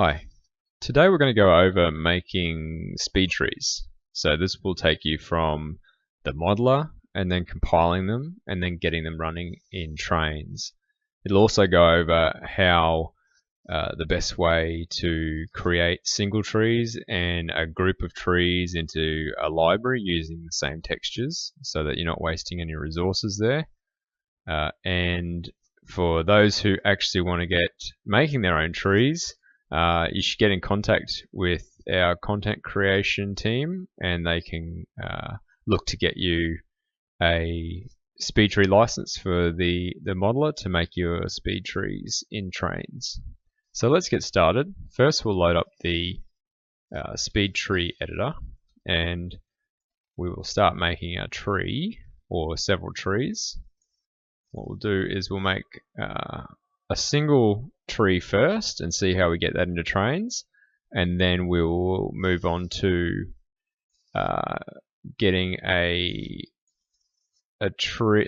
Hi, today we're going to go over making speed trees. So this will take you from the modeler and then compiling them and then getting them running in Trainz. It'll also go over how the best way to create single trees and a group of trees into a library using the same textures so that you're not wasting any resources there. And for those who actually want to get making their own trees, you should get in contact with our content creation team and they can look to get you a Speedtree license for the modeler to make your speed trees in Trainz. So let's get started. First we'll load up the Speedtree editor and we will start making a tree or several trees. What we'll do is we'll make a single tree first and see how we get that into Trainz, and then we'll move on to getting a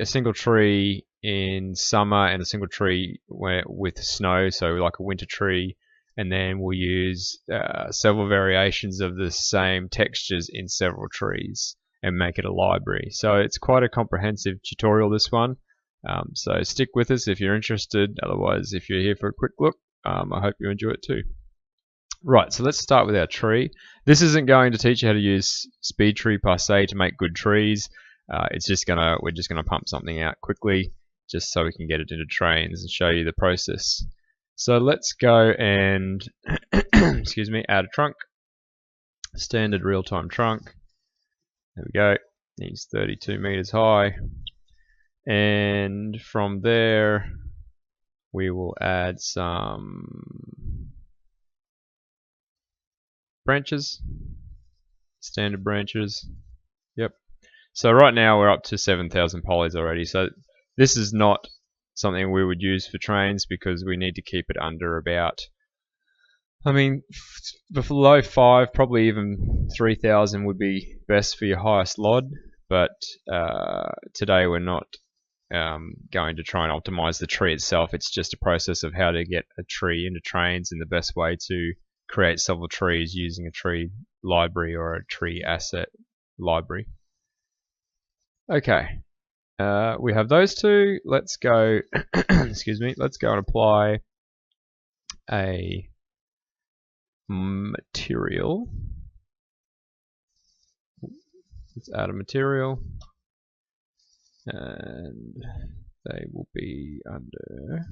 single tree in summer and a single tree with snow, so like a winter tree, and then we'll use several variations of the same textures in several trees and make it a library. So it's quite a comprehensive tutorial, this one. So stick with us if you're interested. Otherwise, if you're here for a quick look, I hope you enjoy it too. Right, so let's start with our tree. This isn't going to teach you how to use Speedtree per se to make good trees. We're just gonna pump something out quickly, just so we can get it into Trainz and show you the process. So let's go and excuse me, add a trunk. Standard real-time trunk. There we go. Needs 32 meters high. And from there we will add some branches, standard branches. Yep. So right now we're up to 7,000 polys already. So this is not something we would use for Trainz because we need to keep it under about, below 5, probably even 3,000 would be best for your highest LOD. But today we're not going to try and optimize the tree itself. It's just a process of how to get a tree into Trainz and the best way to create several trees using a tree library or a tree asset library. Okay, we have those two. Let's go excuse me, let's go and apply a material. Let's add a material, and they will be under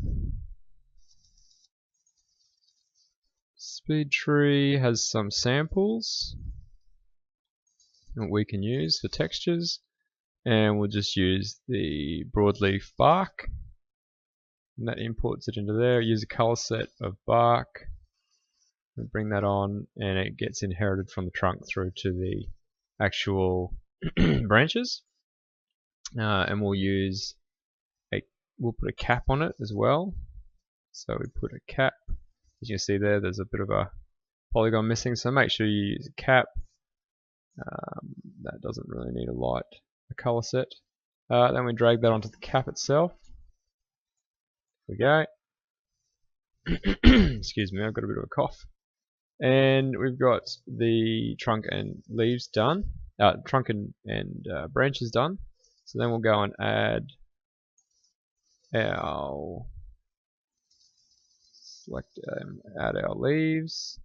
Speedtree. Has some samples that we can use for textures, and we'll just use the broadleaf bark, and that imports it into there. Use a color set of bark and bring that on, and it gets inherited from the trunk through to the actual branches. And we'll put a cap on it as well. So we put a cap. As you can see there's a bit of a polygon missing, so make sure you use a cap. That doesn't really need a color set. Then we drag that onto the cap itself. There we go. Excuse me, I've got a bit of a cough. And we've got the trunk and leaves done. Trunk and branches done. So then we'll go and add our leaves.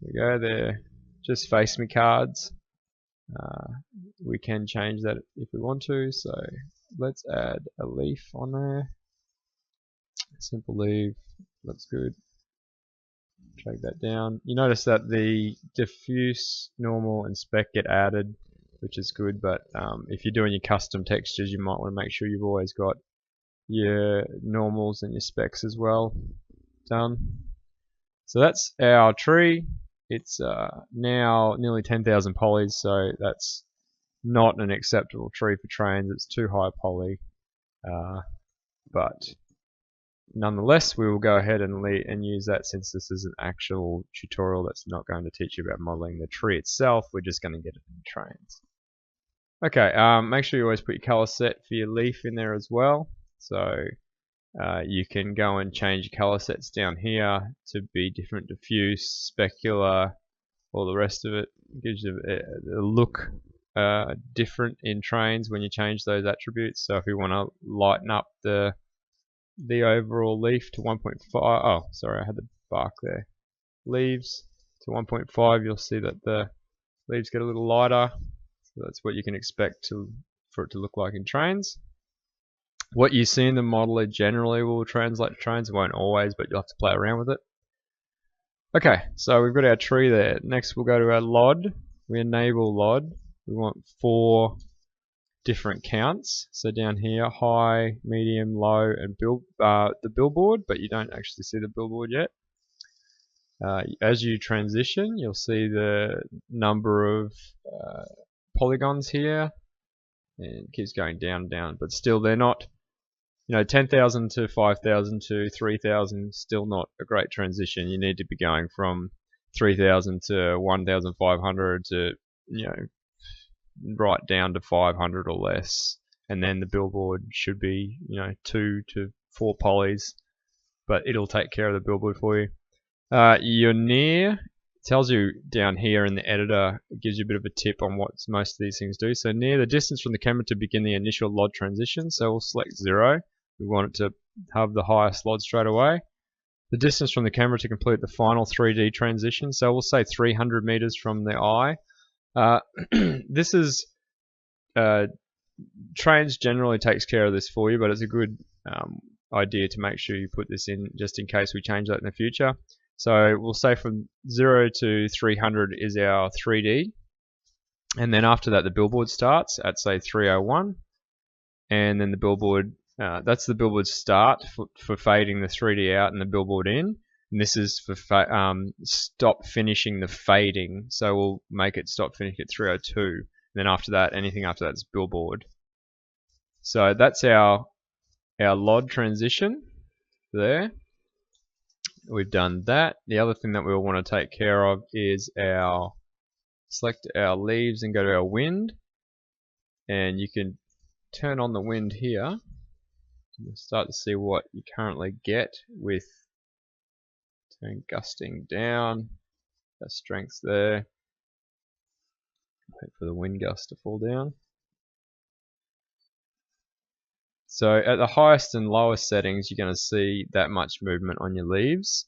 There we go, they're just face me cards. We can change that if we want to, so let's add a leaf on there. Simple leaf, looks good. Drag that down. You notice that the diffuse, normal, and spec get added, which is good, but if you're doing your custom textures, you might want to make sure you've always got your normals and your specs as well done. So that's our tree. It's now nearly 10,000 polys, so that's not an acceptable tree for Trainz. It's too high poly, but nonetheless, we will go ahead and use that, since this is an actual tutorial that's not going to teach you about modeling the tree itself. We're just going to get it in Trainz. Okay, make sure you always put your color set for your leaf in there as well. So You can go and change your color sets down here to be different, diffuse, specular, all the rest of it. It gives you a look different in Trainz when you change those attributes. So if you want to lighten up the overall leaf to 1.5, oh sorry, I had the bark there. Leaves to 1.5, you'll see that the leaves get a little lighter. So that's what you can expect for it to look like in Trainz. What you see in the modeler generally will translate to Trainz. It won't always, but you'll have to play around with it. Okay, so we've got our tree there. Next we'll go to our LOD. We enable LOD. We want 4 different counts. So down here, high, medium, low, and the billboard, but you don't actually see the billboard yet. As you transition, you'll see the number of polygons here, and it keeps going down, down, but still they're not, 10,000 to 5,000 to 3,000, still not a great transition. You need to be going from 3,000 to 1,500 to, right down to 500 or less, and then the billboard should be, 2 to 4 polys, but it'll take care of the billboard for you. Your near tells you down here in the editor, it gives you a bit of a tip on what most of these things do. So near, the distance from the camera to begin the initial LOD transition, so we'll select 0. We want it to have the highest LOD straight away. The distance from the camera to complete the final 3D transition, so we'll say 300 meters from the eye. This is Trainz generally takes care of this for you, but it's a good idea to make sure you put this in just in case we change that in the future. So we'll say from 0 to 300 is our 3D, and then after that the billboard starts at say 301, and then the billboard, that's the billboard start for fading the 3D out and the billboard in, and this is for stop finishing the fading, so we'll make it stop finishing at 302, and then after that, anything after that is billboard. So that's our LOD transition there. We've done that. The other thing that we'll want to take care of is select our leaves and go to our wind, and you can turn on the wind here. You'll start to see what you currently get with turn gusting down. That strength's there. Wait for the wind gust to fall down. So at the highest and lowest settings, you're going to see that much movement on your leaves,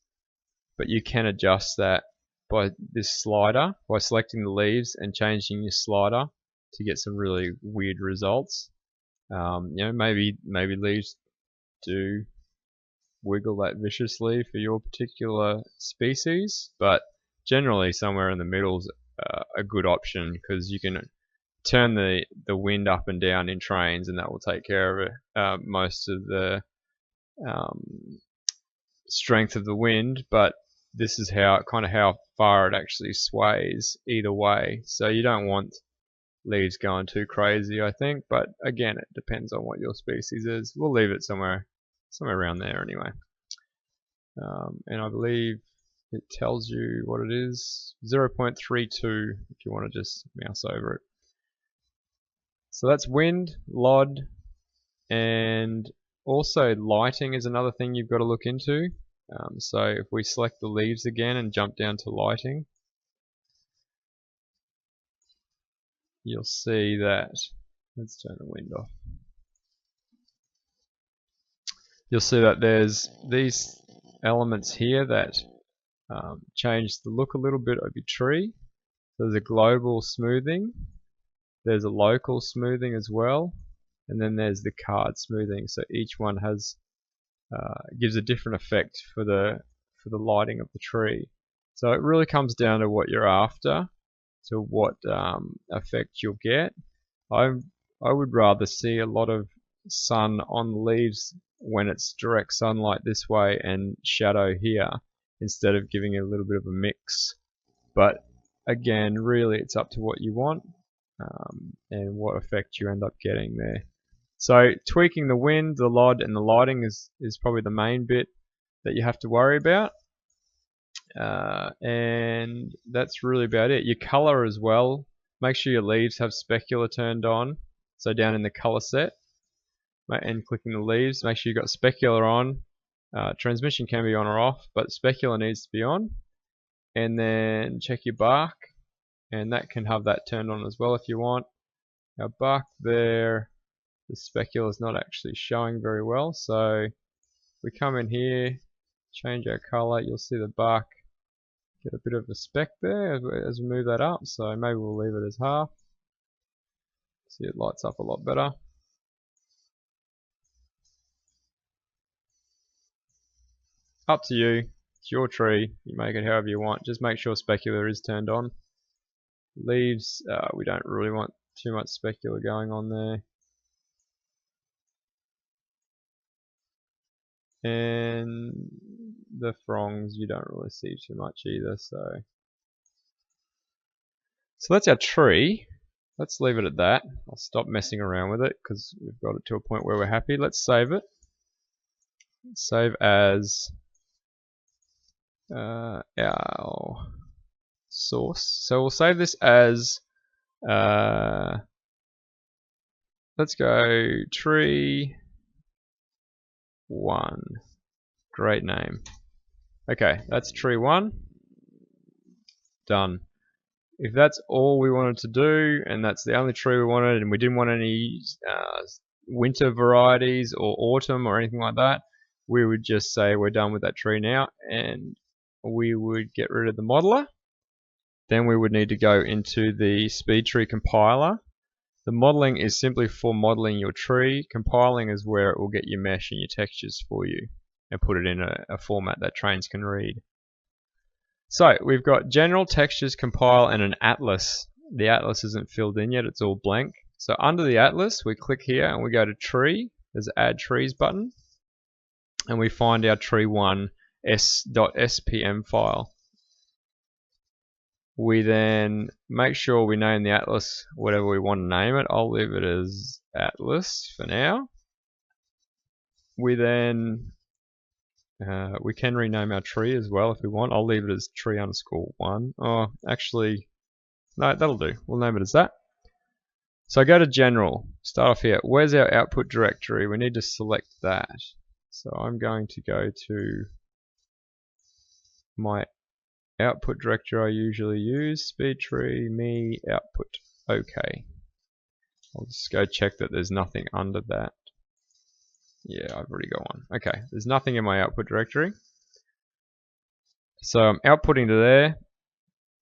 but you can adjust that by this slider, by selecting the leaves and changing your slider to get some really weird results. Maybe leaves do wiggle that viciously for your particular species, but generally somewhere in the middle is a good option, because you can turn the wind up and down in Trainz, and that will take care of it, most of the strength of the wind, but this is how far it actually sways either way. So you don't want leaves going too crazy, I think, but again, it depends on what your species is. We'll leave it somewhere around there anyway. And I believe it tells you what it is, 0.32 if you want to just mouse over it. So that's wind, LOD, and also lighting is another thing you've got to look into. So if we select the leaves again and jump down to lighting, you'll see that, let's turn the wind off. You'll see that there's these elements here that change the look a little bit of your tree. So there's a global smoothing. There's a local smoothing as well, and then there's the card smoothing. So each one has gives a different effect for the lighting of the tree. So it really comes down to what you're after, to what effect you'll get. I would rather see a lot of sun on the leaves when it's direct sunlight this way and shadow here, instead of giving it a little bit of a mix. But again, really it's up to what you want. And what effect you end up getting there. So tweaking the wind, the LOD, and the lighting is probably the main bit that you have to worry about. And that's really about it. Your color as well. Make sure your leaves have specular turned on. So down in the color set, and clicking the leaves. Make sure you've got specular on. Transmission can be on or off, but specular needs to be on. And then check your bark, and that can have that turned on as well if you want. Our bark there, the specular is not actually showing very well, so we come in here, change our color, you'll see the bark get a bit of a speck there as we move that up, so maybe we'll leave it as half. See, it lights up a lot better. Up to you, it's your tree, you make it however you want, just make sure specular is turned on. Leaves, we don't really want too much specular going on there. And the fronds you don't really see too much either, so that's our tree. Let's leave it at that. I'll stop messing around with it because we've got it to a point where we're happy. Let's save it. Save as our source. So we'll save this as let's go tree 1. Great name. Okay, that's tree 1. Done. If that's all we wanted to do, and that's the only tree we wanted, and we didn't want any winter varieties or autumn or anything like that, we would just say we're done with that tree now, and we would get rid of the modeler. Then we would need to go into the Speedtree compiler. The modeling is simply for modeling your tree. Compiling is where it will get your mesh and your textures for you and put it in a format that Trainz can read. So we've got general, textures, compile, and an atlas. The atlas isn't filled in yet, it's all blank. So under the atlas, we click here and we go to tree. There's the add trees button. And we find our tree1 s.spm file. We then make sure we name the atlas whatever we want to name it. I'll leave it as atlas for now. We then we can rename our tree as well if we want. I'll leave it as tree_1. Oh, actually, no, that'll do. We'll name it as that. So go to general. Start off here. Where's our output directory? We need to select that. So I'm going to go to my output directory I usually use. Speedtree, me, output. Okay. I'll just go check that there's nothing under that. Yeah, I've already got one. Okay, there's nothing in my output directory. So I'm outputting to there,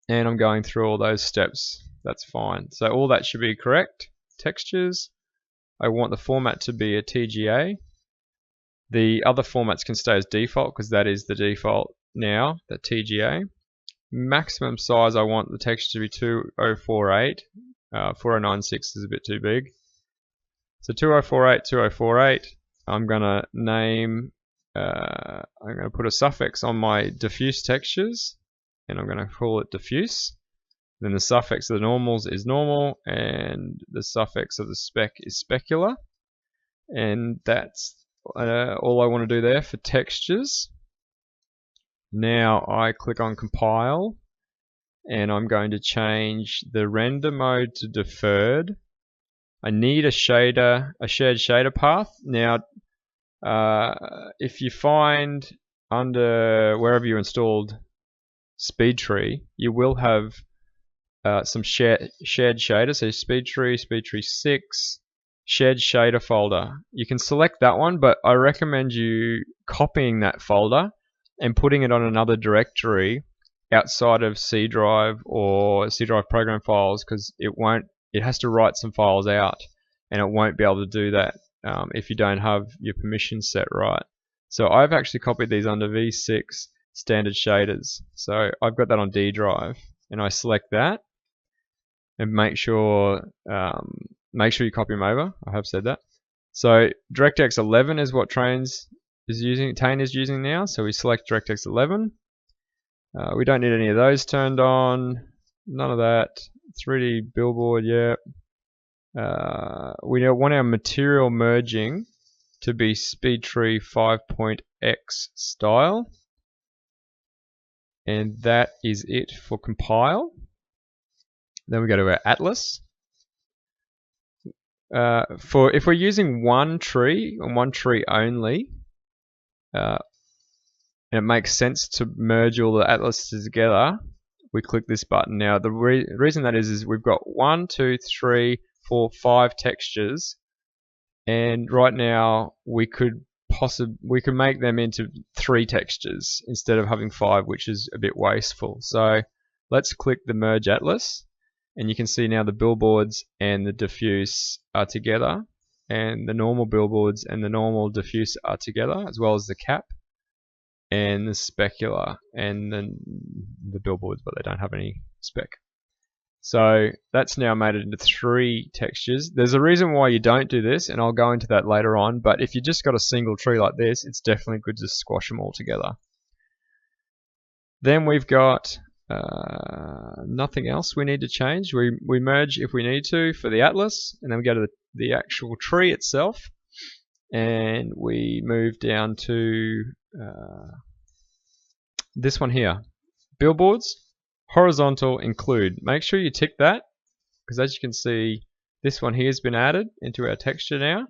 and I'm going through all those steps. That's fine. So all that should be correct. Textures. I want the format to be a TGA. The other formats can stay as default because that is the default now, the TGA. Maximum size, I want the texture to be 2048. 4096 is a bit too big. So 2048, 2048. I'm gonna name, I'm gonna put a suffix on my diffuse textures, and I'm gonna call it diffuse. Then the suffix of the normals is normal, and the suffix of the spec is specular. And that's all I want to do there for textures. Now I click on compile, and I'm going to change the render mode to deferred. I need a shared shader path. Now, if you find under wherever you installed Speedtree, you will have some shared shader. So Speedtree, Speedtree 6, shared shader folder. You can select that one, but I recommend you copying that folder and putting it on another directory outside of C drive or C drive program files, because it has to write some files out, and it won't be able to do that if you don't have your permissions set right. So I've actually copied these under V6 standard shaders. So I've got that on D drive, and I select that, and make sure you copy them over. I have said that. So DirectX 11 is what Trainz is using now. So we select DirectX 11. We don't need any of those turned on. None of that. 3D billboard, yeah. We want our material merging to be Speedtree 5.x style. And that is it for compile. Then we go to our atlas. if we're using one tree and one tree only, and it makes sense to merge all the atlases together, we click this button. Now the reason that is we've got 1, 2, 3, 4, 5 textures, and right now we could make them into 3 textures instead of having 5, which is a bit wasteful. So let's click the merge atlas, and you can see now the billboards and the diffuse are together, and the normal billboards and the normal diffuse are together, as well as the cap and the specular and then the billboards, but they don't have any spec. So that's now made it into 3 textures. There's a reason why you don't do this, and I'll go into that later on, but if you just got a single tree like this, it's definitely good to squash them all together. Then we've got nothing else we need to change. We merge if we need to for the atlas, and then we go to the actual tree itself, and we move down to this one here, billboards, horizontal include. Make sure you tick that, because as you can see, this one here has been added into our texture now.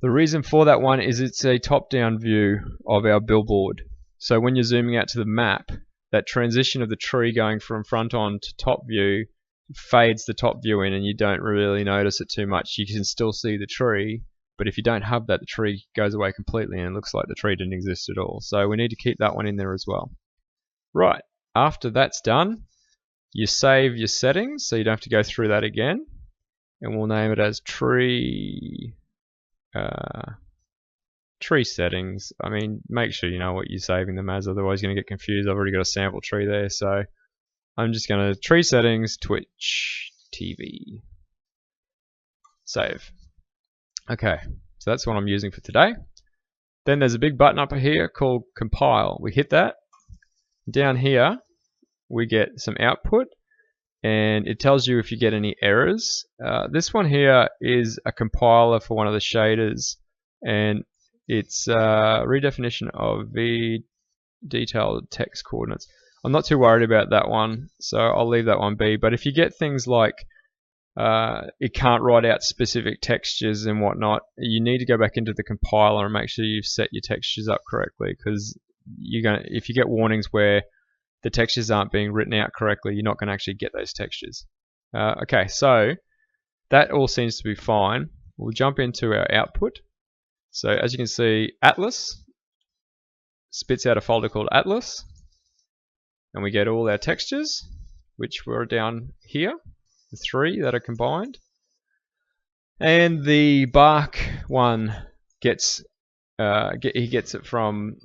The reason for that one is it's a top-down view of our billboard. So when you're zooming out to the map, that transition of the tree going from front on to top view fades the top view in, and you don't really notice it too much. You can still see the tree, but if you don't have that, the tree goes away completely and it looks like the tree didn't exist at all. So we need to keep that one in there as well. Right, after that's done, you save your settings so you don't have to go through that again, and we'll name it as tree settings. I mean, make sure you know what you're saving them as, otherwise you're going to get confused. I've already got a sample tree there, so I'm just going to tree settings, Twitch TV, save. Okay, so that's what I'm using for today. Then there's a big button up here called compile. We hit that. Down here we get some output, and it tells you if you get any errors. This one here is a compiler for one of the shaders, and it's redefinition of the detailed text coordinates. I'm not too worried about that one, so I'll leave that one be. But if you get things like it can't write out specific textures and whatnot, you need to go back into the compiler and make sure you've set your textures up correctly, because if you get warnings where the textures aren't being written out correctly, you're not going to actually get those textures. Okay, so that all seems to be fine. We'll jump into our output. So as you can see, Atlas spits out a folder called Atlas, and we get all our textures, which were down here, the 3 that are combined. And the bark one gets he gets it from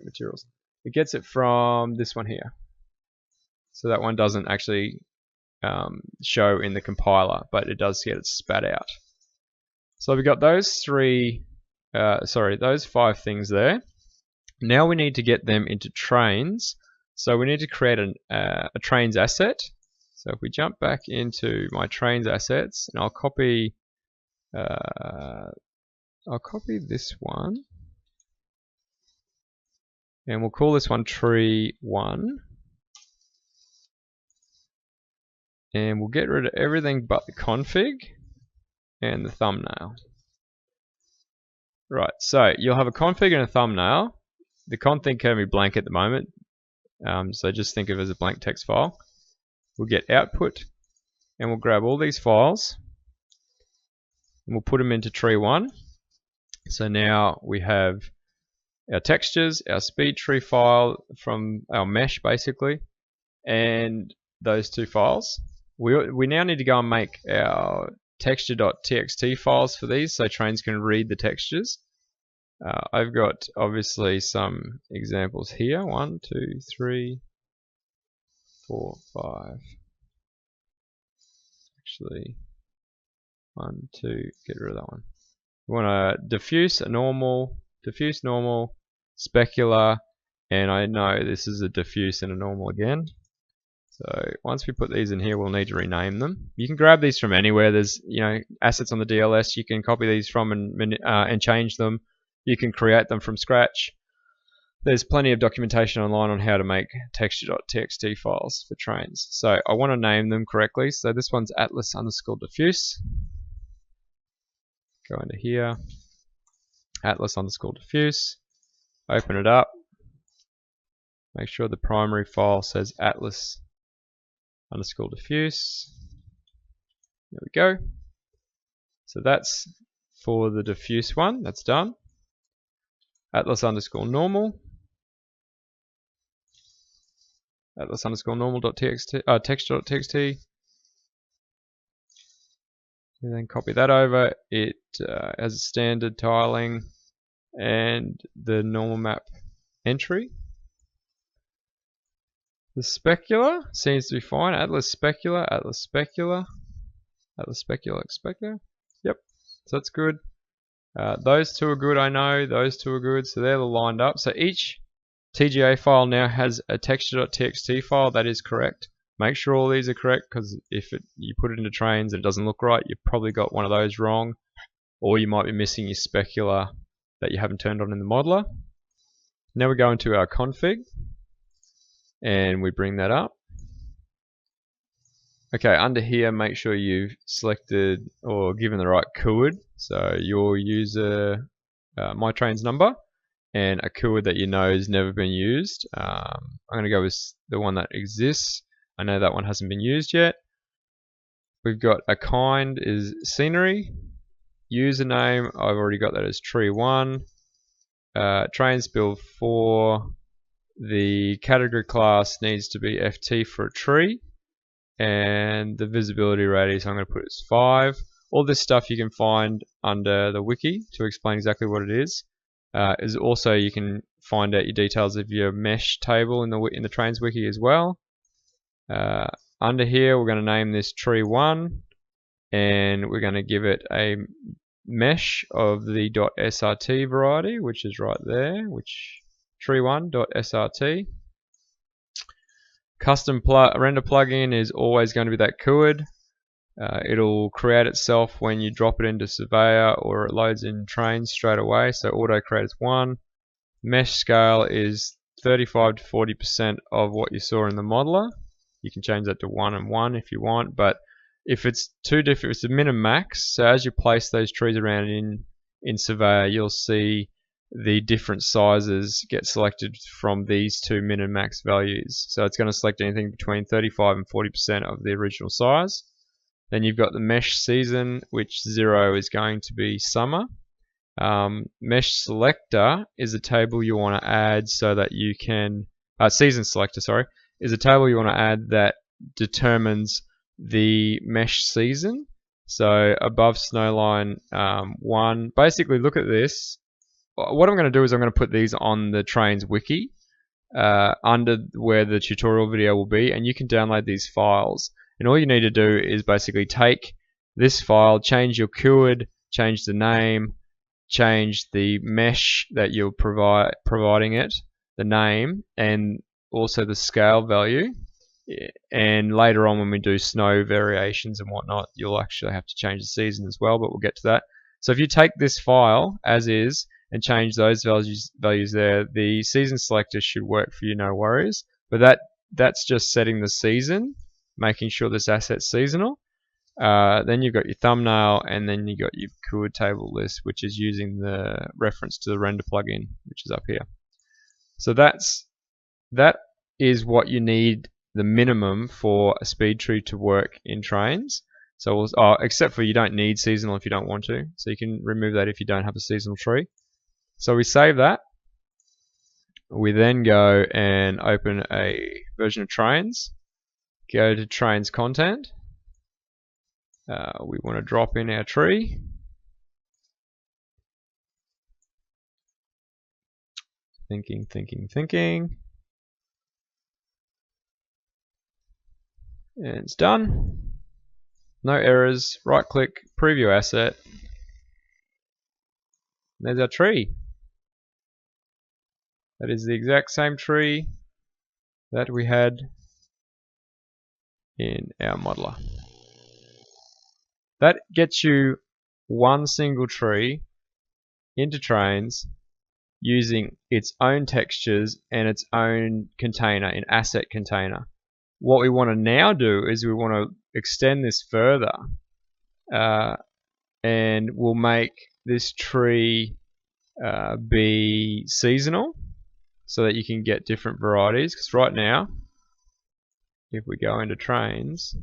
materials. It gets it from this one here. So that one doesn't actually show in the compiler, but it does get it spat out. So we've got those those 5 things there. Now we need to get them into Trainz. So we need to create a Trainz asset. So if we jump back into my Trainz assets, and I'll copy this one, and we'll call this one tree 1, and we'll get rid of everything but the config and the thumbnail. Right, so you'll have a config and a thumbnail. The config can be blank at the moment, so just think of it as a blank text file. We'll get output, and we'll grab all these files, and we'll put them into tree 1. So now we have our textures, our Speedtree file from our mesh basically, and those 2 files. We now need to go and make our texture.txt files for these, so Trainz can read the textures. I've got obviously some examples here. 1, 2, 3, 4, 5. Actually, 1, 2. Get rid of that one. We want a diffuse, a normal, diffuse, normal, specular, and I know this is a diffuse and a normal again. So once we put these in here, we'll need to rename them. You can grab these from anywhere. There's assets on the DLS. You can copy these from and change them. You can create them from scratch. There's plenty of documentation online on how to make texture.txt files for Trainz. So I want to name them correctly. So this one's atlas_diffuse. Go into here, atlas_diffuse. Open it up. Make sure the primary file says atlas_diffuse. There we go. So that's for the diffuse one. That's done. Atlas_normal. Atlas_normal.txt, texture.txt. And then copy that over. It has a standard tiling and the normal map entry. The specular seems to be fine. Atlas specular. Yep, so that's good. Those two are good, I know. Those two are good, so they're lined up. So each TGA file now has a texture.txt file. That is correct. Make sure all these are correct, because if you put it into Trainz and it doesn't look right, you've probably got one of those wrong, or you might be missing your specular that you haven't turned on in the modeler. Now we go into our config and we bring that up. Okay, under here, make sure you've selected or given the right keyword. So your user, my Trainz number, and a keyword that you know has never been used. I'm going to go with the one that exists. I know that one hasn't been used yet. We've got a kind is scenery. Username, I've already got that as tree1. Trainz build 4. The category class needs to be FT for a tree. And the visibility radius I'm going to put as 5. All this stuff you can find under the wiki to explain exactly what it is. Is also you can find out your details of your mesh table in the Trainz wiki as well. Under here we're going to name this tree1, and we're going to give it a mesh of the .srt variety, which is right there, which tree1.srt. Custom render plugin is always going to be that keyword. It'll create itself when you drop it into Surveyor, or it loads in Trainz straight away. So auto create is 1. Mesh scale is 35 to 40% of what you saw in the modeler. You can change that to 1 and 1 if you want, but if it's too different, it's a min and max. So as you place those trees around in Surveyor, you'll see the different sizes get selected from these two min and max values. So it's going to select anything between 35 and 40% of the original size. Then you've got the mesh season, which 0 is going to be summer. Mesh selector is a table you want to add so that you can season selector, sorry, is a table you want to add that determines the mesh season. So above snowline 1, basically look at this. What I'm going to do is I'm going to put these on the Trainz wiki under where the tutorial video will be, and you can download these files. And all you need to do is basically take this file, change your keyword, change the name, change the mesh that you're providing it, the name, and also the scale value. And later on when we do snow variations and whatnot, you'll actually have to change the season as well, but we'll get to that. So if you take this file as is and change those values there, the season selector should work for you, no worries. But that's just setting the season, making sure this asset's seasonal. Then you've got your thumbnail, and then you've got your keyword table list, which is using the reference to the render plugin, which is up here. So that is what you need, the minimum for a Speedtree to work in Trainz. So except for you don't need seasonal if you don't want to, so you can remove that if you don't have a seasonal tree. So we save that. We then go and open a version of Trainz. Go to Trainz content. We want to drop in our tree. Thinking. And it's done. No errors. Right click, preview asset. There's our tree. That is the exact same tree that we had in our modeler. That gets you one single tree into Trainz using its own textures and its own container, an asset container. What we want to now do is we want to extend this further, and we'll make this tree be seasonal so that you can get different varieties. Because right now, if we go into Trainz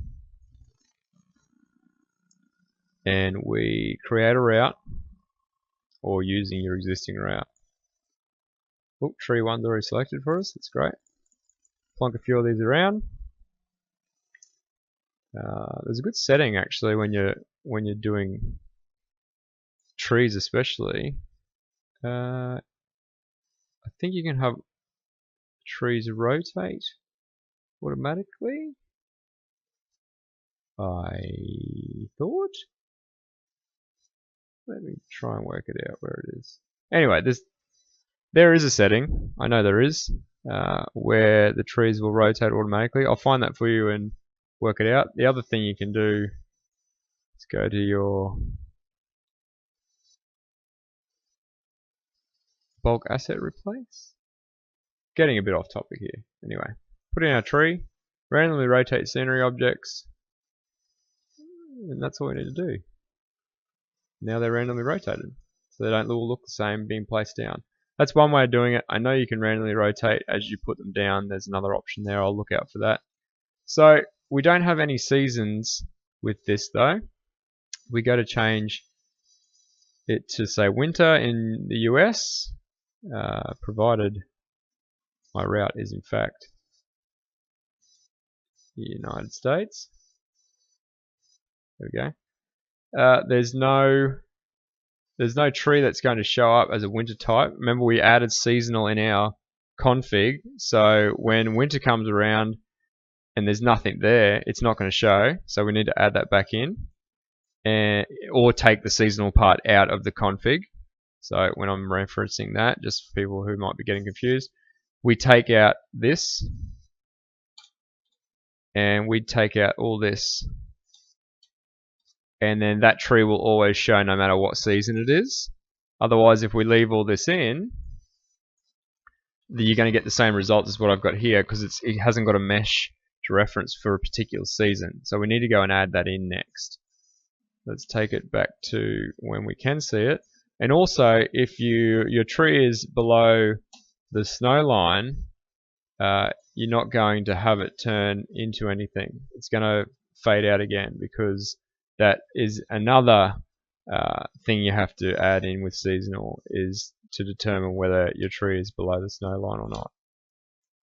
and we create a route, or using your existing route. Oh, tree 1's already selected for us. That's great. Plonk a few of these around. There's a good setting actually when you're doing trees, especially. I think you can have trees rotate automatically. I thought. Let me try and work it out where it is. Anyway, there is a setting. I know there is where the trees will rotate automatically. I'll find that for you and work it out. The other thing you can do is go to your bulk asset replace. Getting a bit off topic here. Anyway, put in our tree, randomly rotate scenery objects, and that's all we need to do. Now they're randomly rotated, so they don't all look the same being placed down. That's one way of doing it. I know you can randomly rotate as you put them down. There's another option there. I'll look out for that. So we don't have any seasons with this though. We go to change it to say winter in the US, provided my route is in fact the United States. There we go. There's no tree that's going to show up as a winter type. Remember, we added seasonal in our config, so when winter comes around and there's nothing there, it's not going to show. So we need to add that back in, or take the seasonal part out of the config. So when I'm referencing that, just for people who might be getting confused, we take out this, and we take out all this. And then that tree will always show no matter what season it is. Otherwise, if we leave all this in, you're going to get the same results as what I've got here, because it hasn't got a mesh to reference for a particular season. So we need to go and add that in next. Let's take it back to when we can see it. And also, if your tree is below the snow line, you're not going to have it turn into anything. It's going to fade out again, because that is another thing you have to add in with seasonal, is to determine whether your tree is below the snow line or not.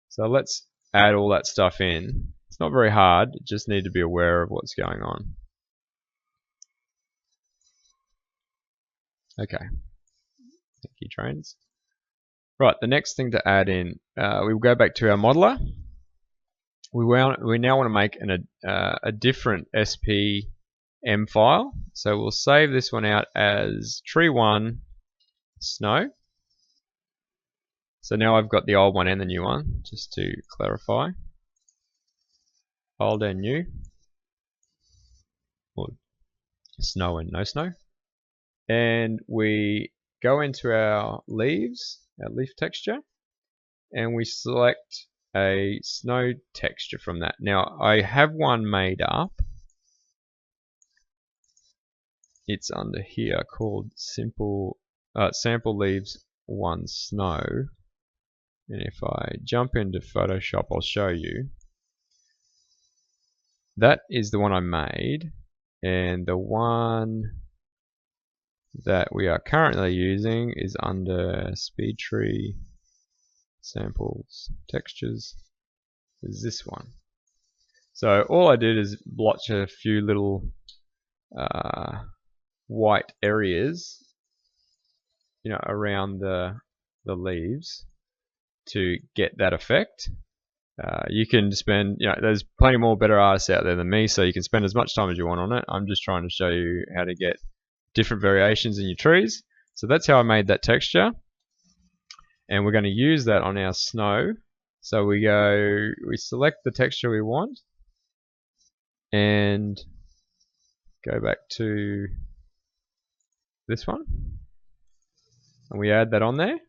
So let's add all that stuff in. It's not very hard, you just need to be aware of what's going on. Okay, thank you, Trainz. Right, the next thing to add in, we will go back to our modeler. We now want to make a different SPM file. So we'll save this one out as tree1 snow. So now I've got the old one and the new one, just to clarify. Old and new, or snow and no snow. And we go into our leaves, our leaf texture, and we select a snow texture from that. Now I have one made up. It's under here called sample leaves 1 snow. And if I jump into Photoshop, I'll show you. That is the one I made, and the one that we are currently using is under Speedtree samples textures, is this one. So all I did is blotch a few little white areas, around the leaves to get that effect. You can spend, there's plenty more better artists out there than me, so you can spend as much time as you want on it. I'm just trying to show you how to get different variations in your trees. So that's how I made that texture, and we're going to use that on our snow. So we select the texture we want, and go back to this one, and we add that on there.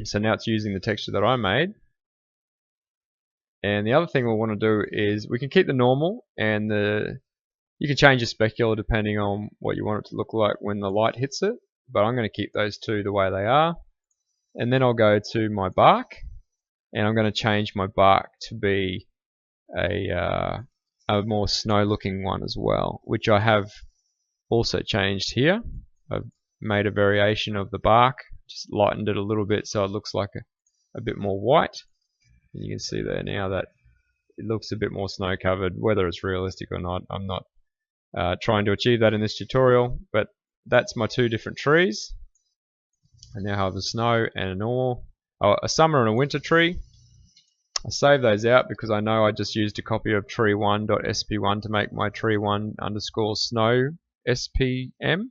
So now it's using the texture that I made. And the other thing we'll want to do is we can keep the normal, and you can change the specular depending on what you want it to look like when the light hits it, but I'm going to keep those two the way they are. And then I'll go to my bark, and I'm going to change my bark to be a more snow looking one as well, which I have also changed here. I've made a variation of the bark, just lightened it a little bit so it looks like a bit more white. And you can see there now that it looks a bit more snow covered. Whether it's realistic or not, I'm not trying to achieve that in this tutorial, but that's my two different trees. I now have a snow and a normal, a summer and a winter tree. I save those out because I know I just used a copy of tree1.sp1 to make my tree1_snow spm.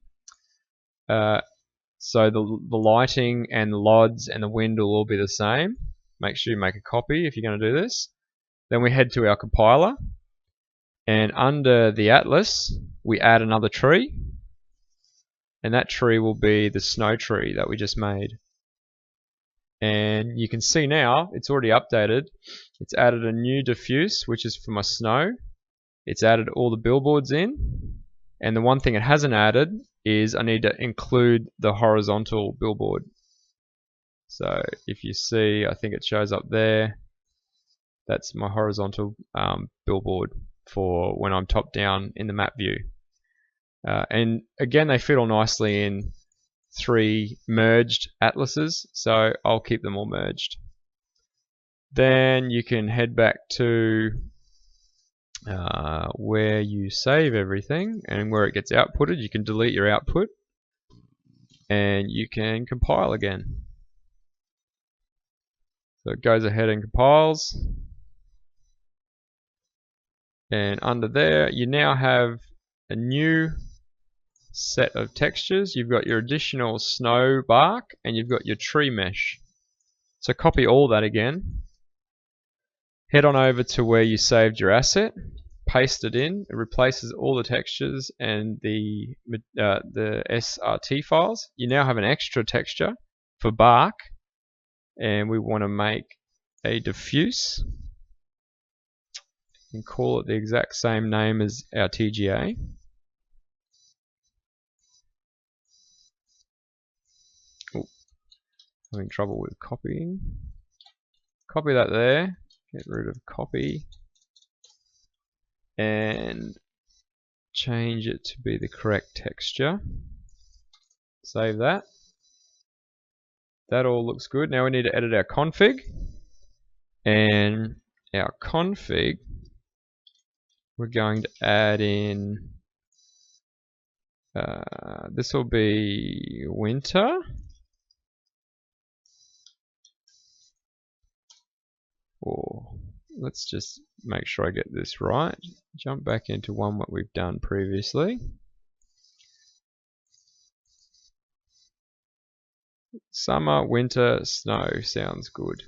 So the lighting and the LODs and the wind will all be the same. Make sure you make a copy if you're going to do this. Then we head to our compiler, and under the atlas we add another tree, and that tree will be the snow tree that we just made. And you can see now it's already updated. It's added a new diffuse, which is for my snow. It's added all the billboards in, and the one thing it hasn't added is I need to include the horizontal billboard. So if you see, I think it shows up there. That's my horizontal billboard for when I'm top down in the map view. And again, they fit all nicely in 3 merged atlases, so I'll keep them all merged. Then you can head back to where you save everything and where it gets outputted. You can delete your output and you can compile again. So it goes ahead and compiles, and under there you now have a new set of textures. You've got your additional snow bark and you've got your tree mesh. So copy all that again, head on over to where you saved your asset, paste it in. It replaces all the textures and the SRT files. You now have an extra texture for bark, and we want to make a diffuse and call it the exact same name as our TGA. Oh, having trouble with copying. Copy that there, get rid of copy, and change it to be the correct texture. Save that. That all looks good. Now we need to edit our config, and our config, we're going to add in, this will be winter, or let's just make sure I get this right. Jump back into one what we've done previously. Summer, winter, snow sounds good.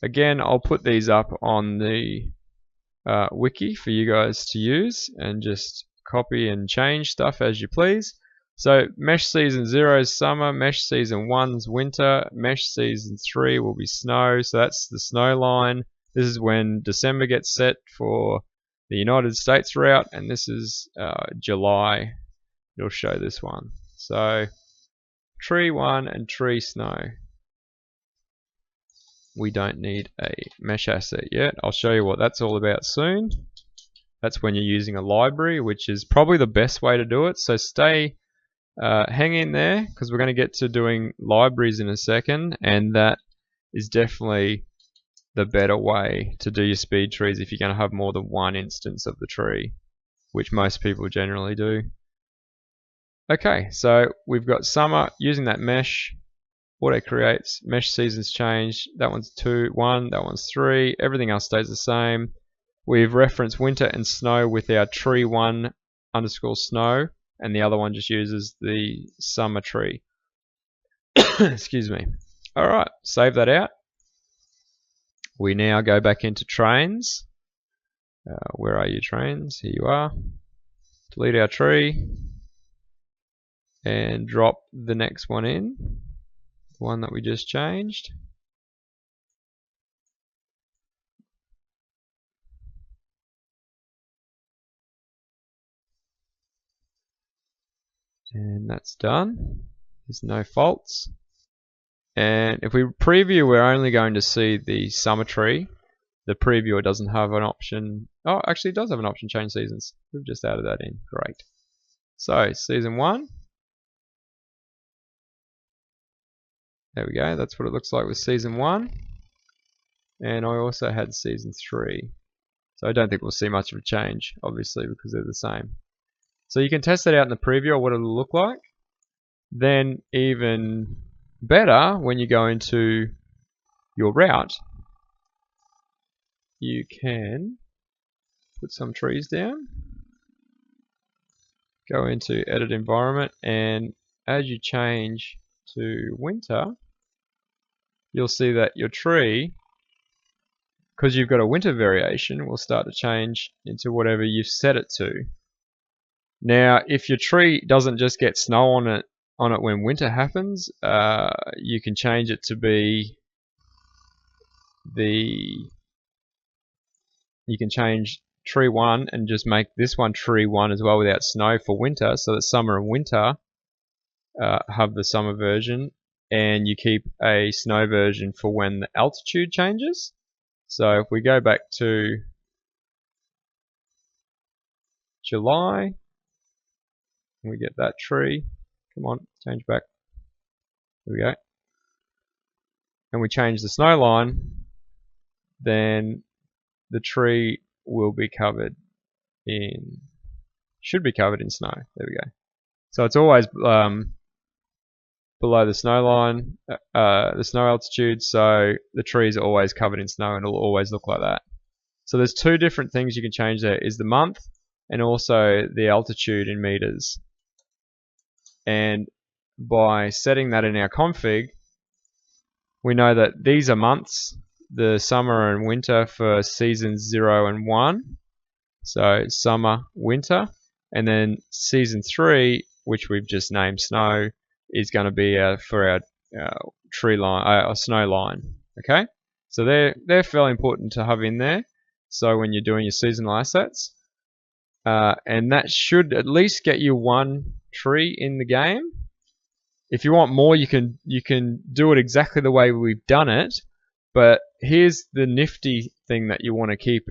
Again, I'll put these up on the wiki for you guys to use and just copy and change stuff as you please. So mesh season 0 is summer, mesh season 1 is winter, mesh season 3 will be snow, so that's the snow line. This is when December gets set for the United States route, and this is July. It'll show this one. So tree 1 and tree snow. We don't need a mesh asset yet. I'll show you what that's all about soon. That's when you're using a library, which is probably the best way to do it. So hang in there, because we're going to get to doing libraries in a second, and that is definitely the better way to do your speed trees if you're going to have more than one instance of the tree, which most people generally do. Okay, so we've got summer using that mesh. Auto creates, mesh seasons change. That one's 1, that one's 3. Everything else stays the same. We've referenced winter and snow with our tree1_snow, and the other one just uses the summer tree. Excuse me. Alright, save that out. We now go back into Trainz. Where are you, Trainz? Here you are. Delete our tree and drop the next one in. one that we just changed. And that's done. There's no faults. And if we preview, we're only going to see the summer tree. The previewer doesn't have an option. Oh, actually it does have an option, change seasons. We've just added that in. Great. So, season 1. There we go. That's what it looks like with season 1. And I also had season 3. So I don't think we'll see much of a change, obviously, because they're the same. So you can test that out in the preview, what it'll look like. Then even better, when you go into your route, you can put some trees down, go into edit environment, and as you change to winter, you'll see that your tree, because you've got a winter variation, will start to change into whatever you've set it to. Now, if your tree doesn't just get snow on it when winter happens, you can change it to be you can change tree 1 and just make this one tree 1 as well without snow for winter, so that summer and winter have the summer version, and you keep a snow version for when the altitude changes. So if we go back to July, we get that tree. Come on, change back. There we go. And we change the snow line, then the tree will be covered in, should be covered in snow. There we go. So it's always below the snow line, the snow altitude, so the tree is always covered in snow and it'll always look like that. So there's two different things you can change there, is the month and also the altitude in meters. And by setting that in our config, we know that these are months, the summer and winter for seasons 0 and 1. So summer, winter, and then season 3, which we've just named snow, is going to be for our tree line, our snow line. Okay, so they're fairly important to have in there. So when you're doing your seasonal assets, and that should at least get you one tree in the game. If you want more, you can do it exactly the way we've done it. But here's the nifty thing that you want to keep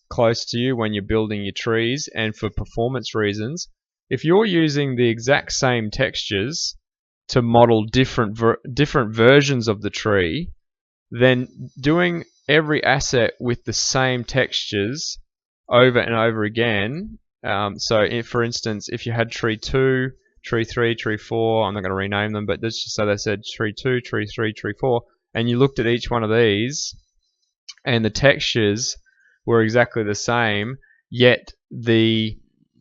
close to you when you're building your trees, and for performance reasons. If you're using the exact same textures to model different versions of the tree, then doing every asset with the same textures over and over again. So if, for instance, if you had tree 2, tree 3, tree 4, I'm not going to rename them, but let's just say they said tree 2, tree 3, tree 4, and you looked at each one of these, and the textures were exactly the same, yet the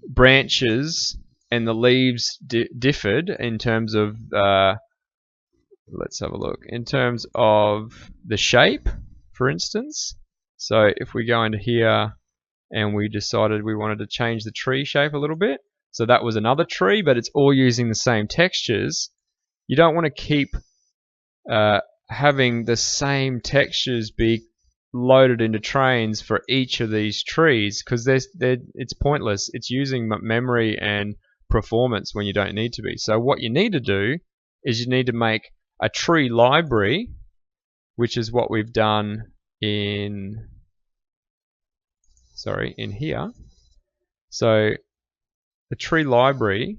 branches and the leaves differed in terms of, let's have a look, in terms of the shape, for instance. So if we go into here and we decided we wanted to change the tree shape a little bit, so that was another tree, but it's all using the same textures. You don't want to keep having the same textures be loaded into Trainz for each of these trees, because it's pointless. It's using memory and performance when you don't need to be. So what you need to do is you need to make a tree library, which is what we've done in here. So the tree library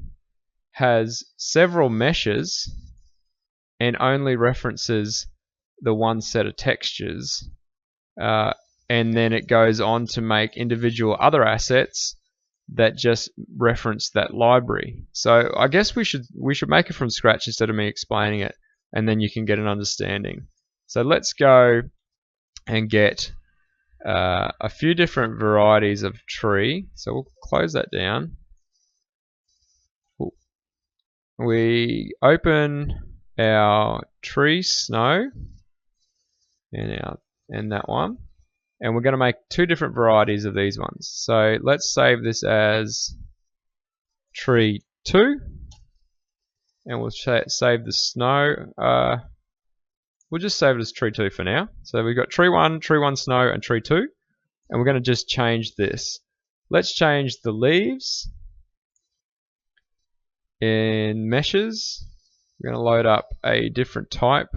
has several meshes and only references the one set of textures, and then it goes on to make individual other assets that just reference that library. So I guess we should make it from scratch instead of me explaining it, and then you can get an understanding. So let's go and get a few different varieties of tree. So we'll close that down. We open our tree snow and that one, and we're going to make two different varieties of these ones. So let's save this as tree 2, and we'll save the snow. We'll just save it as tree 2 for now. So we've got tree 1 snow, and tree 2, and we're going to just change this. Let's change the leaves in meshes. We're going to load up a different type.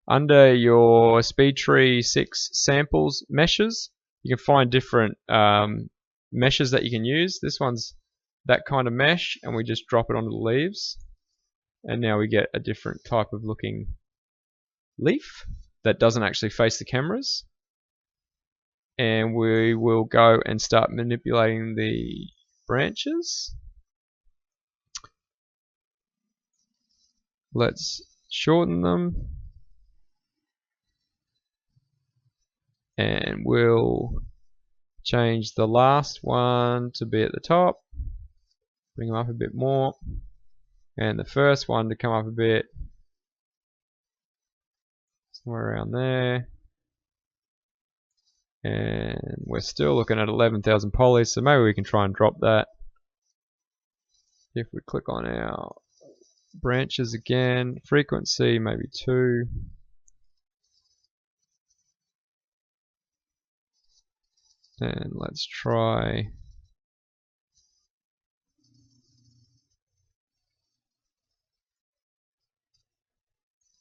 Under your Speedtree 6 samples meshes, you can find different meshes that you can use. This one's that kind of mesh, and we just drop it onto the leaves, and now we get a different type of looking leaf that doesn't actually face the cameras. And we will go and start manipulating the branches. Let's shorten them, and we'll change the last one to be at the top, bring them up a bit more, and the first one to come up a bit, somewhere around there. And we're still looking at 11,000 polys, so maybe we can try and drop that. If we click on our branches again, frequency maybe 2. And let's try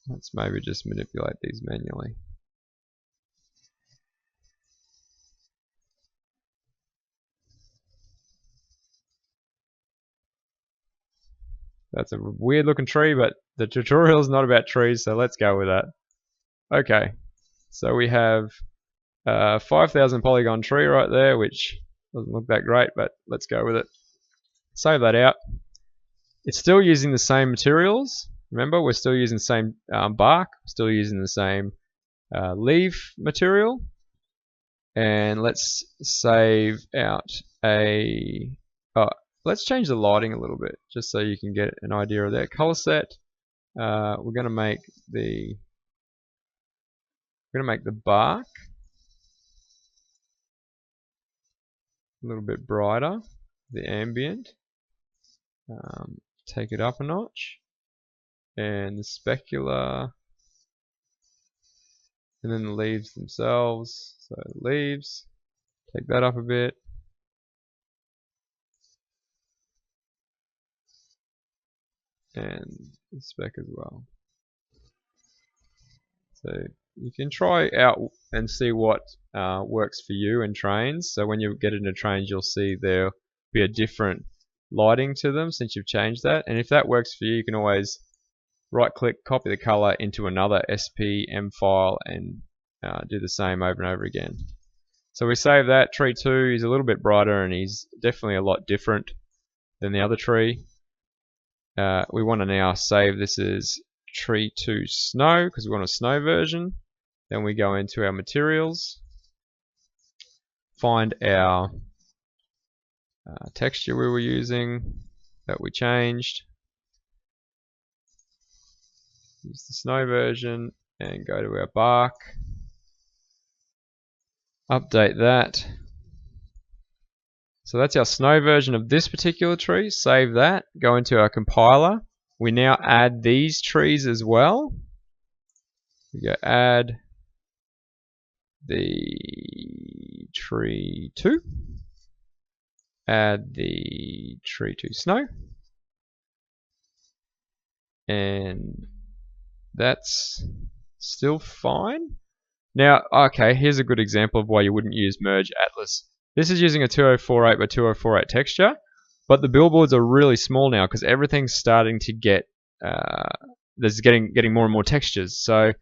let's maybe just manipulate these manually. That's a weird looking tree, but the tutorial is not about trees, so let's go with that. Okay, so we have 5,000 polygon tree right there, which doesn't look that great, but let's go with it. Save that out. It's still using the same materials. Remember, we're still using the same bark, still using the same leaf material. And let's save out a... let's change the lighting a little bit, just so you can get an idea of that color set. We're going to make the bark a little bit brighter, the ambient. Take it up a notch, and the specular, and then the leaves themselves. So leaves, take that up a bit. And the spec as well. So you can try out and see what works for you in Trainz. So when you get into Trainz, you'll see there'll be a different lighting to them since you've changed that. And if that works for you, you can always right click, copy the color into another SPM file, and do the same over and over again. So we save that. Tree 2 is a little bit brighter, and he's definitely a lot different than the other tree. We want to now save this as tree 2 snow because we want a snow version. Then we go into our materials, find our texture we were using that we changed, use the snow version, and go to our bark, update that. So that's our snow version of this particular tree. Save that, go into our compiler. We now add these trees as well. We go add the tree 2, add the tree 2 snow, and that's still fine. Now, okay, here's a good example of why you wouldn't use Merge Atlas. This is using a 2048 by 2048 texture, but the billboards are really small now because everything's starting to get there's getting more and more textures. So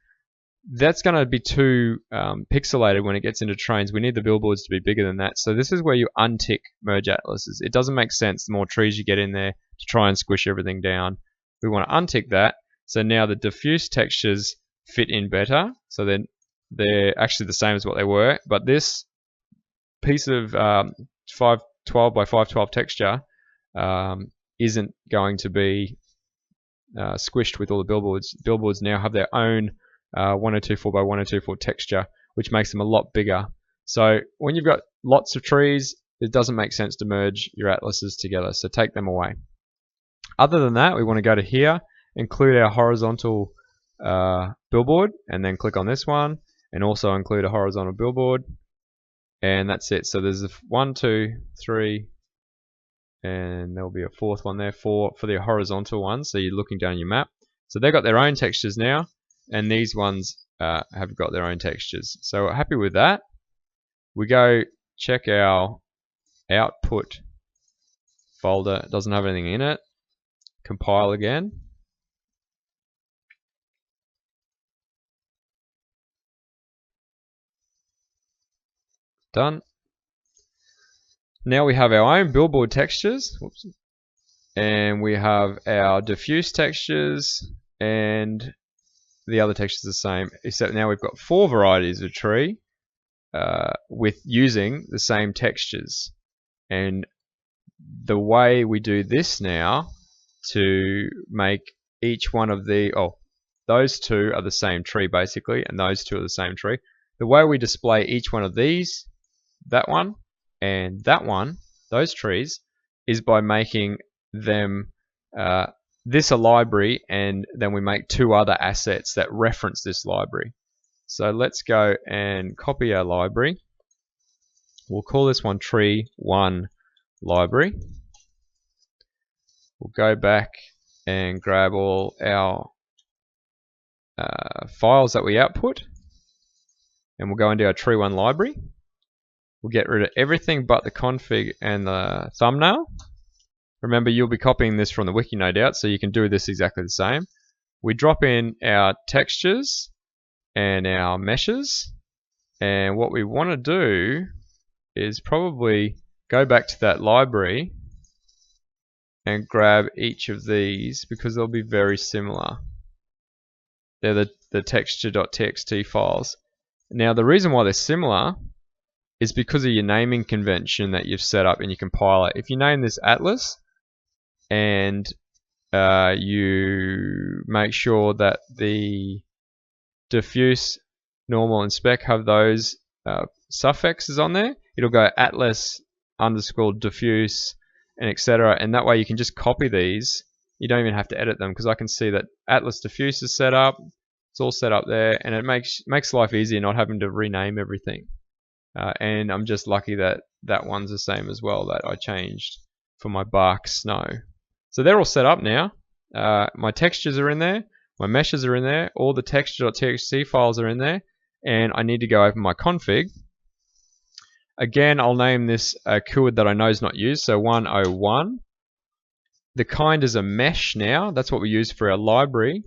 that's going to be too pixelated when it gets into Trainz. We need the billboards to be bigger than that. So this is where you untick Merge Atlases. It doesn't make sense the more trees you get in there to try and squish everything down. We want to untick that. So now the diffuse textures fit in better. So then they're actually the same as what they were, but this piece of 512 by 512 texture isn't going to be squished with all the billboards. Billboards now have their own 1024 by 1024 texture, which makes them a lot bigger. So when you've got lots of trees, it doesn't make sense to merge your atlases together, so take them away. Other than that, we want to go to here include our horizontal billboard, and then click on this one, and also include a horizontal billboard, and that's it. So there's 1, 2, 3, and there'll be a fourth one there for the horizontal one. So you're looking down your map. So they've got their own textures now, and these ones have got their own textures. So we're happy with that. We go check our output folder. It doesn't have anything in it. Compile again. Done. Now we have our own billboard textures. Whoops. And we have our diffuse textures, and the other textures are the same, except now we've got 4 varieties of tree with using the same textures. And the way we do this now to make each one of those 2 are the same tree basically, and those 2 are the same tree. The way we display each one of these, that one and that one, those trees, is by making them this a library, and then we make 2 other assets that reference this library. So let's go and copy our library. We'll call this one tree1 library. We'll go back and grab all our files that we output, and we'll go into our tree1 library. We'll get rid of everything but the config and the thumbnail. Remember, you'll be copying this from the wiki, no doubt, so you can do this exactly the same. We drop in our textures and our meshes, and what we want to do is probably go back to that library and grab each of these, because they'll be very similar. They're the texture.txt files. Now the reason why they're similar is because of your naming convention that you've set up in your compiler. If you name this Atlas, and you make sure that the diffuse, normal, and spec have those suffixes on there, it'll go Atlas underscore diffuse and etc. And that way you can just copy these. You don't even have to edit them, because I can see that Atlas diffuse is set up. It's all set up there, and it makes life easier not having to rename everything. And I'm just lucky that that one's the same as well, that I changed for my bark snow. So they're all set up now. My textures are in there, my meshes are in there, all the texture.txt files are in there, and I need to go open my config. Again, I'll name this a keyword that I know is not used, so 101. The kind is a mesh now. That's what we use for our library.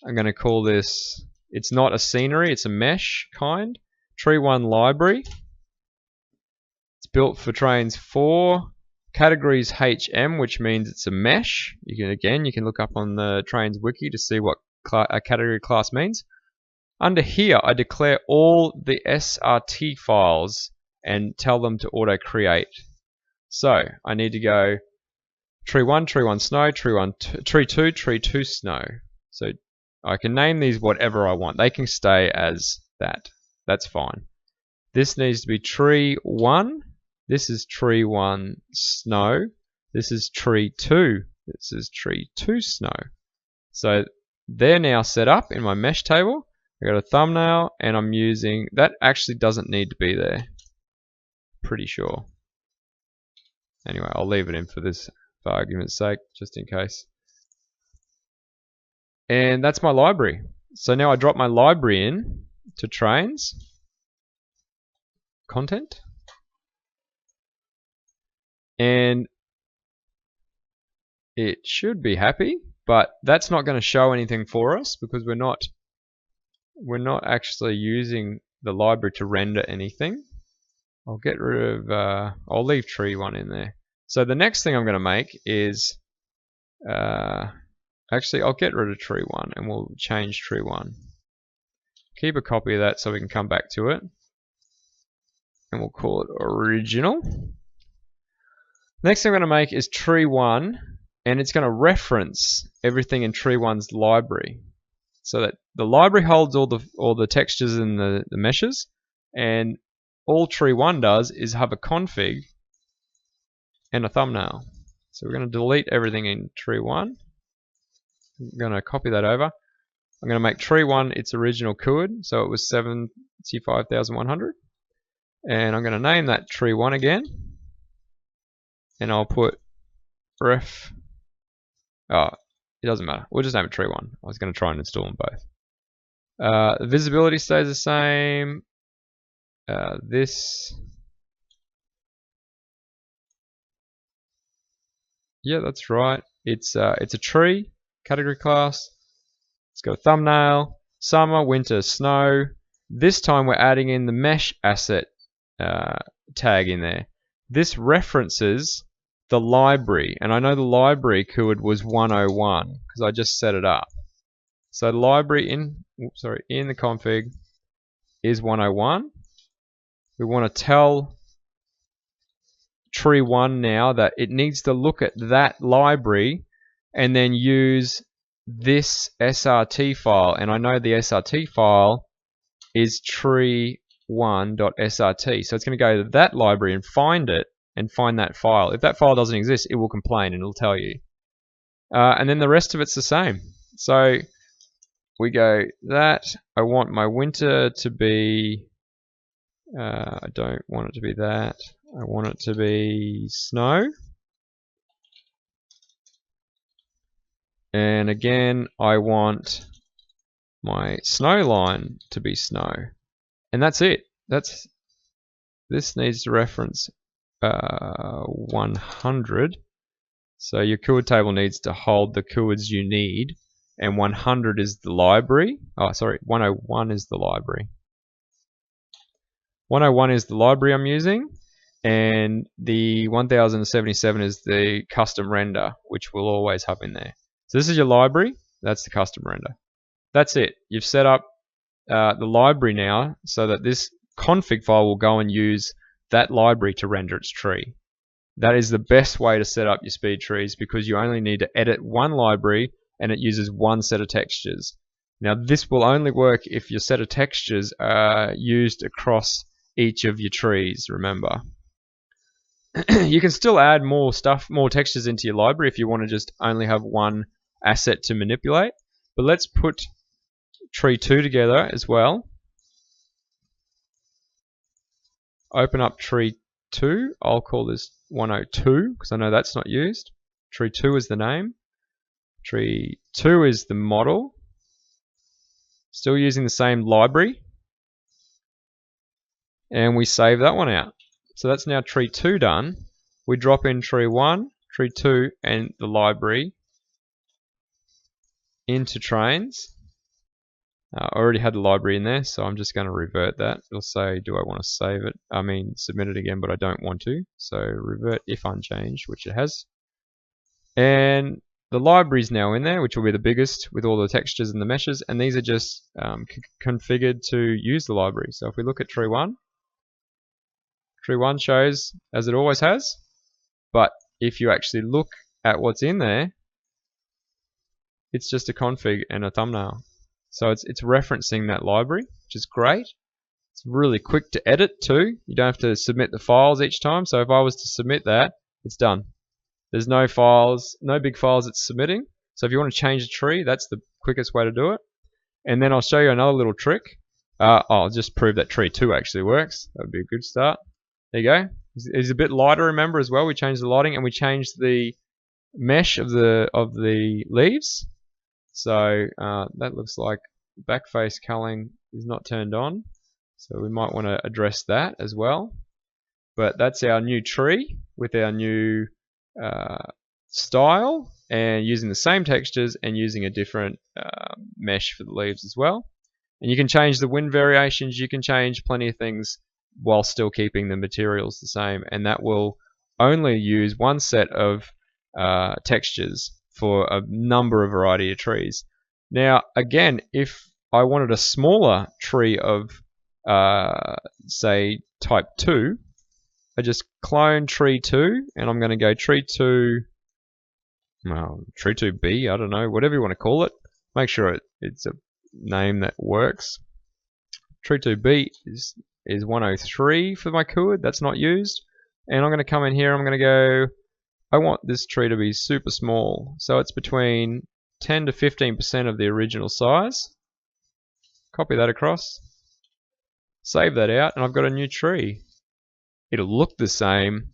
I'm going to call this, it's not a scenery, it's a mesh kind. Tree1 library. It's built for Trainz 4. Categories HM, which means it's a mesh. You can look up on the Trainz wiki to see what a category class means. Under here, I declare all the SRT files and tell them to auto create. So I need to go tree1, tree1 snow, tree2, tree2 snow. So I can name these whatever I want. They can stay as that. That's fine. This needs to be tree1. This is tree1 snow. This is tree2. This is tree2 snow. So they're now set up in my mesh table. I got a thumbnail, and I'm using, that actually doesn't need to be there. Pretty sure. Anyway, I'll leave it in for this, for argument's sake, just in case. And that's my library. So now I drop my library in to Trainz content, and it should be happy, but that's not going to show anything for us because we're not actually using the library to render anything. I'll get rid of I'll leave tree1 in there. So the next thing I'm going to make is actually I'll get rid of tree1 and we'll change tree1. Keep a copy of that so we can come back to it, and we'll call it original. Next thing I'm going to make is tree1, and it's going to reference everything in tree1's library, so that the library holds all the textures and the meshes, and all tree1 does is have a config and a thumbnail. So we're going to delete everything in tree1, I'm going to copy that over. I'm going to make tree 1 its original coord, so it was 75,100. And I'm going to name that tree 1 again. And I'll put ref. Oh, it doesn't matter. We'll just name it tree 1. I was going to try and install them both. The visibility stays the same. This. Yeah, that's right. It's a tree category class. It's got a thumbnail, summer, winter, snow. This time we're adding in the mesh asset tag in there. This references the library, and I know the library coord was 101 because I just set it up. So the library in the config is 101. We want to tell tree 1 now that it needs to look at that library and then use this SRT file, and I know the SRT file is tree1.srt, so it's going to go to that library and find it and find that file. If that file doesn't exist, it will complain and it'll tell you. And then the rest of it's the same. So we go that. I want my winter to be, I don't want it to be that. I want it to be snow. And again, I want my snow line to be snow. And that's it. This needs to reference 100. So your coord table needs to hold the coords you need. And 100 is the library. Oh, sorry, 101 is the library. 101 is the library I'm using. And the 1077 is the custom render, which we'll always have in there. So this is your library. That's the custom render. That's it. You've set up the library now so that this config file will go and use that library to render its tree. That is the best way to set up your speed trees because you only need to edit one library and it uses one set of textures. Now this will only work if your set of textures are used across each of your trees, remember. You can still add more textures into your library if you want to just only have one asset to manipulate. But let's put tree 2 together as well. Open up tree 2. I'll call this 102 because I know that's not used. Tree 2 is the name. Tree 2 is the model. Still using the same library. And we save that one out. So that's now tree 2 done. We drop in tree 1, tree 2, and the library into Trainz. I already had the library in there, so I'm just going to revert that. It'll say, do I want to save it? I mean, submit it again, but I don't want to. So revert if unchanged, which it has. And the library is now in there, which will be the biggest with all the textures and the meshes. And these are just configured to use the library. So if we look at tree 1, tree 1 shows as it always has. But if you actually look at what's in there, it's just a config and a thumbnail. So it's referencing that library, which is great. It's really quick to edit too. You don't have to submit the files each time. So if I was to submit that, it's done. There's no files, no big files it's submitting. So if you want to change the tree, that's the quickest way to do it. And then I'll show you another little trick. I'll just prove that tree 2 actually works. That would be a good start. There you go. It's a bit lighter, remember, as well. We changed the lighting and we changed the mesh of the leaves. So that looks like backface culling is not turned on. So we might want to address that as well. But that's our new tree with our new style and using the same textures and using a different mesh for the leaves as well. And you can change the wind variations. You can change plenty of things while still keeping the materials the same. And that will only use one set of textures for a number of variety of trees. Now, again, if I wanted a smaller tree of, say, type 2, I just clone tree 2, and I'm going to go tree 2, well, tree 2B, I don't know, whatever you want to call it. Make sure it's a name that works. Tree 2B is 103 for my coord, that's not used. And I'm going to come in here, I'm going to go, I want this tree to be super small, so it's between 10 to 15% of the original size. Copy that across. Save that out, and I've got a new tree. It'll look the same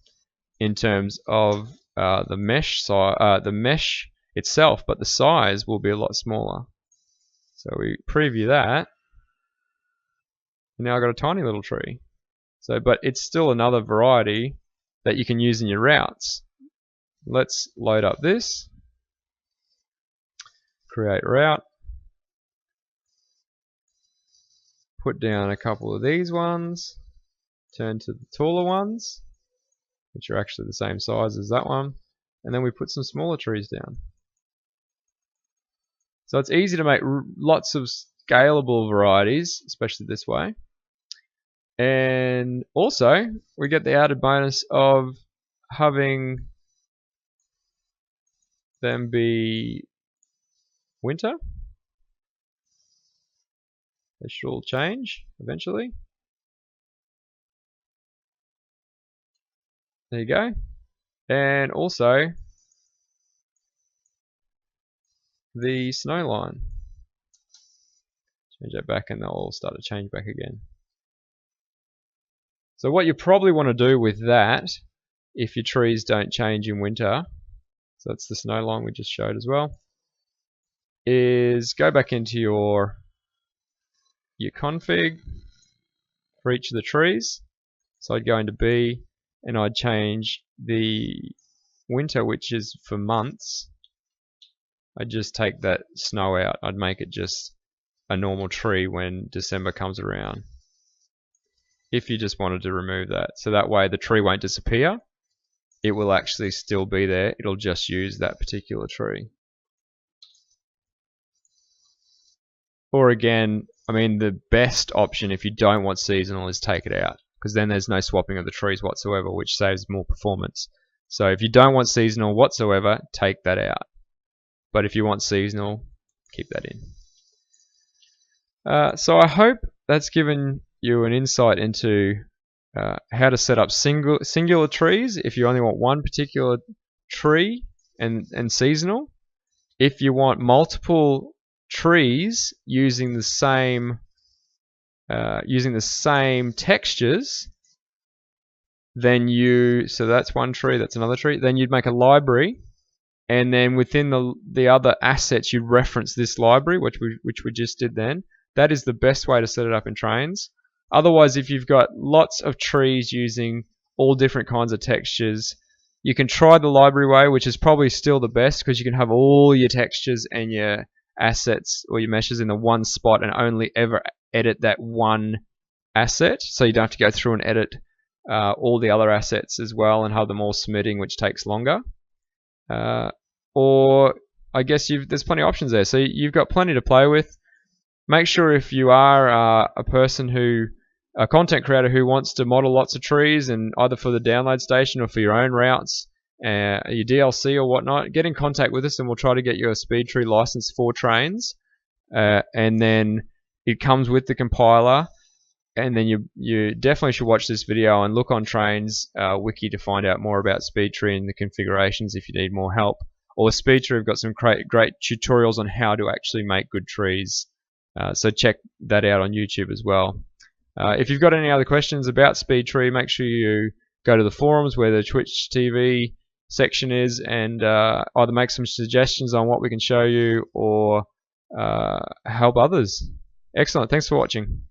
in terms of the mesh itself, but the size will be a lot smaller. So we preview that. And now I've got a tiny little tree. So, but it's still another variety that you can use in your routes. Let's load up this. Create route. Put down a couple of these ones. Turn to the taller ones, which are actually the same size as that one. And then we put some smaller trees down. So it's easy to make lots of scalable varieties, especially this way. And also, we get the added bonus of having them be winter. They should all change eventually. There you go. And also the snow line. Change that back and they'll all start to change back again. So what you probably want to do with that, if your trees don't change in winter, so that's the snow line we just showed as well, is go back into your config for each of the trees. So I'd go into B and I'd change the winter, which is for months. I'd just take that snow out. I'd make it just a normal tree when December comes around. If you just wanted to remove that. So that way the tree won't disappear. It will actually still be there. It'll just use that particular tree. Or again, I mean, the best option if you don't want seasonal is take it out, because then there's no swapping of the trees whatsoever, which saves more performance. So if you don't want seasonal whatsoever, take that out. But if you want seasonal, keep that in. So I hope that's given you an insight into how to set up singular trees if you only want one particular tree and seasonal. If you want multiple trees using the same textures, then so that's one tree, that's another tree. Then you'd make a library, and then within the other assets you'd reference this library, which we just did then. That is the best way to set it up in Trainz. Otherwise, if you've got lots of trees using all different kinds of textures, you can try the library way, which is probably still the best, because you can have all your textures and your assets or your meshes in the one spot and only ever edit that one asset. So you don't have to go through and edit all the other assets as well and have them all submitting, which takes longer. Or I guess there's plenty of options there. So you've got plenty to play with. Make sure if you are a content creator who wants to model lots of trees, and either for the download station or for your own routes, your DLC or whatnot, get in contact with us and we'll try to get you a Speedtree license for Trainz. And then it comes with the compiler. And then you definitely should watch this video and look on Trainz wiki to find out more about Speedtree and the configurations if you need more help. Or Speedtree have got some great tutorials on how to actually make good trees. So check that out on YouTube as well. If you've got any other questions about Speedtree, make sure you go to the forums where the Twitch TV section is, and either make some suggestions on what we can show you or help others. Excellent. Thanks for watching.